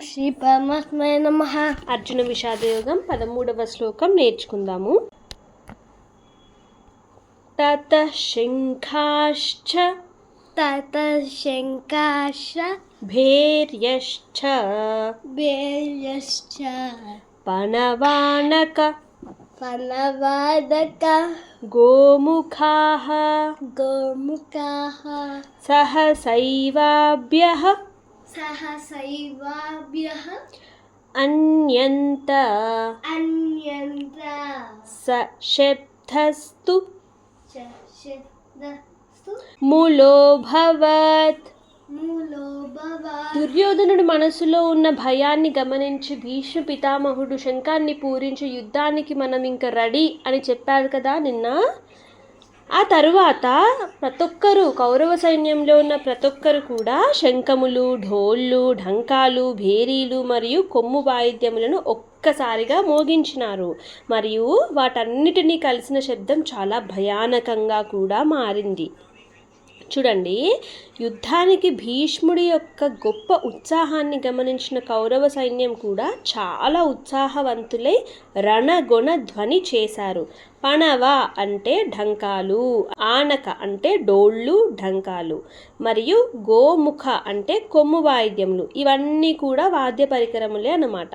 శ్రీ పరమాత్మాయ నమః. అర్జున విషాదయోగం 13వ శ్లోకం నేర్చుకుందాము. తతః శంఖాశ్చ భేర్యశ్చ పనవానక గోముఖాః సహసైవాభ్యః అన్యంత సశబ్దస్తు మూలోభవత్. దుర్యోధనుడి మనసులో ఉన్న భయాన్ని గమనించి భీష్మ పితామహుడు శంఖాన్ని పూరించి యుద్ధానికి మనం ఇంకా రెడీ అని చెప్పారు కదా నిన్న. ఆ తరువాత ప్రతొక్కరు కౌరవ సైన్యంలో ఉన్న ప్రతొక్కరు కూడా శంఖములు, ఢోళ్ళు, ఢంకాలు, భేరీలు మరియు కొమ్ము వాయిద్యములను ఒక్కసారిగా మోగించినారు. మరియు వాటన్నిటినీ కలిసిన శబ్దం చాలా భయానకంగా కూడా మారింది. చూడండి, యుద్ధానికి భీష్ముడి యొక్క గొప్ప ఉత్సాహాన్ని గమనించిన కౌరవ సైన్యం కూడా చాలా ఉత్సాహవంతులై రణగొణ ధ్వని చేశారు. పణవ అంటే ఢంకాలు, ఆనక అంటే డోళ్ళు, ఢంకాలు, మరియు గోముఖ అంటే కొమ్ము వాయిద్యములు. ఇవన్నీ కూడా వాద్య పరికరములే అన్నమాట.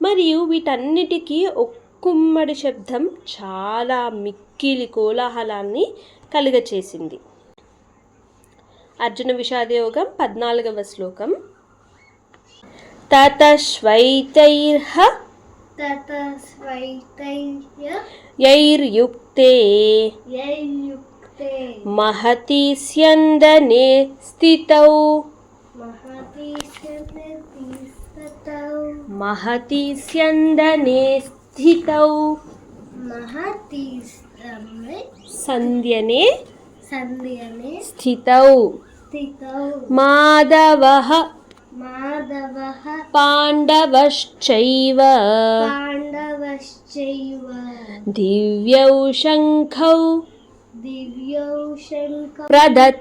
మరియు వీటన్నిటికీ ఒక్కుమ్మడి శబ్దం చాలా మిక్కిలి కోలాహలాన్ని కలుగచేసింది. అర్జున విషాదయోగం 14వ శ్లోకం. యైర్యుక్తే మహతి స్యందనే స్థితౌ సంధ్యనే స్థితౌ మాధవః పాండవశ్చైవ దివ్యౌ శంఖౌ ప్రదధ్మతుః.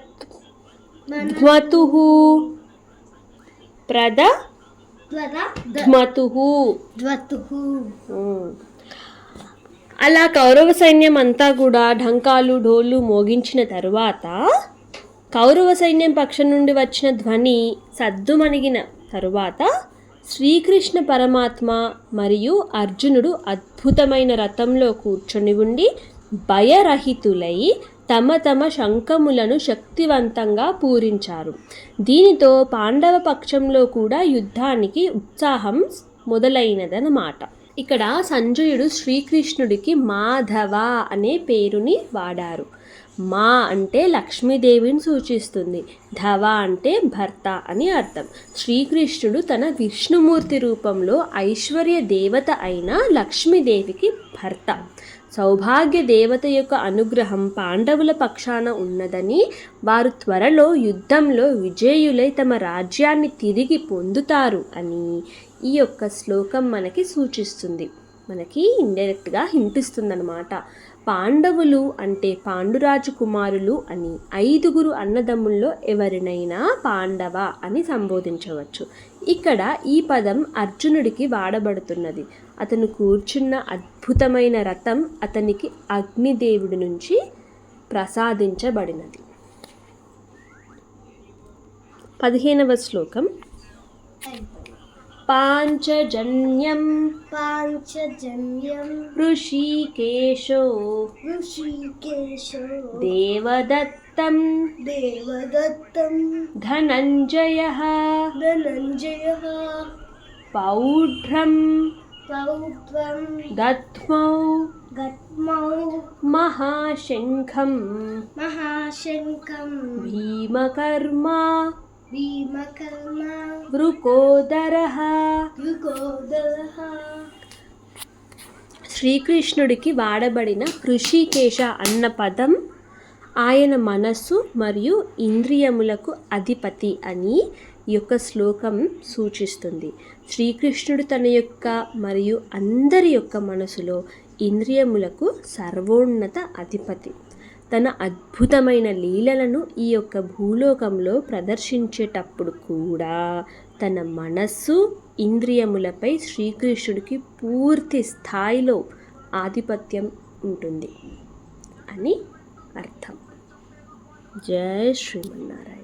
అలా కౌరవ సైన్యం అంతా కూడా ఢంకాలు, ఢోలు మోగించిన తరువాత కౌరవ సైన్యం పక్షం నుండి వచ్చిన ధ్వని సద్దుమణిగిన తరువాత శ్రీకృష్ణ పరమాత్మ మరియు అర్జునుడు అద్భుతమైన రథంలో కూర్చొని ఉండి భయరహితులై తమ తమ శంఖములను శక్తివంతంగా పూరించారు. దీనితో పాండవ పక్షంలో కూడా యుద్ధానికి ఉత్సాహం మొదలైనదన్నమాట. ఇక్కడ సంజయుడు శ్రీకృష్ణుడికి మాధవ అనే పేరుని వాడారు. మా అంటే లక్ష్మీదేవిని సూచిస్తుంది, ధవ అంటే భర్త అని అర్థం. శ్రీకృష్ణుడు తన విష్ణుమూర్తి రూపంలో ఐశ్వర్య దేవత అయిన లక్ష్మీదేవికి భర్త. సౌభాగ్య దేవత యొక్క అనుగ్రహం పాండవుల పక్షాన ఉన్నదని, వారు త్వరలో యుద్ధంలో విజయులై తమ రాజ్యాన్ని తిరిగి పొందుతారు అని ఈ యొక్క శ్లోకం మనకి సూచిస్తుంది, మనకి ఇండైరెక్ట్గా హింటిస్తుందన్నమాట. పాండవులు అంటే పాండురాజు కుమారులు అని, 5గురు అన్నదమ్ముల్లో ఎవరినైనా పాండవ అని సంబోధించవచ్చు. ఇక్కడ ఈ పదం అర్జునుడికి వాడబడుతున్నది. అతను కూర్చున్న అద్భుతమైన రథం అతనికి అగ్నిదేవుడి నుంచి ప్రసాదించబడినది. 15వ శ్లోకం. పాంచజన్యం ఋషికేశో దేవదత్తం ధనంజయః పౌఢ్రం దద్మౌ మహాశంఖం భీమకర్మా వృకోదరః. శ్రీకృష్ణుడికి వాడబడిన హృషికేశ అన్న పదం ఆయన మనస్సు మరియు ఇంద్రియములకు అధిపతి అని ఈ యొక్క శ్లోకం సూచిస్తుంది. శ్రీకృష్ణుడు తన యొక్క మరియు అందరి యొక్క మనసులో ఇంద్రియములకు సర్వోన్నత అధిపతి. తన అద్భుతమైన లీలలను ఈ యొక్క భూలోకంలో ప్రదర్శించేటప్పుడు కూడా తన మనస్సు ఇంద్రియములపై శ్రీకృష్ణుడికి పూర్తి స్థాయిలో ఆధిపత్యం ఉంటుంది అని అర్థం. జై శ్రీమన్నారాయణ.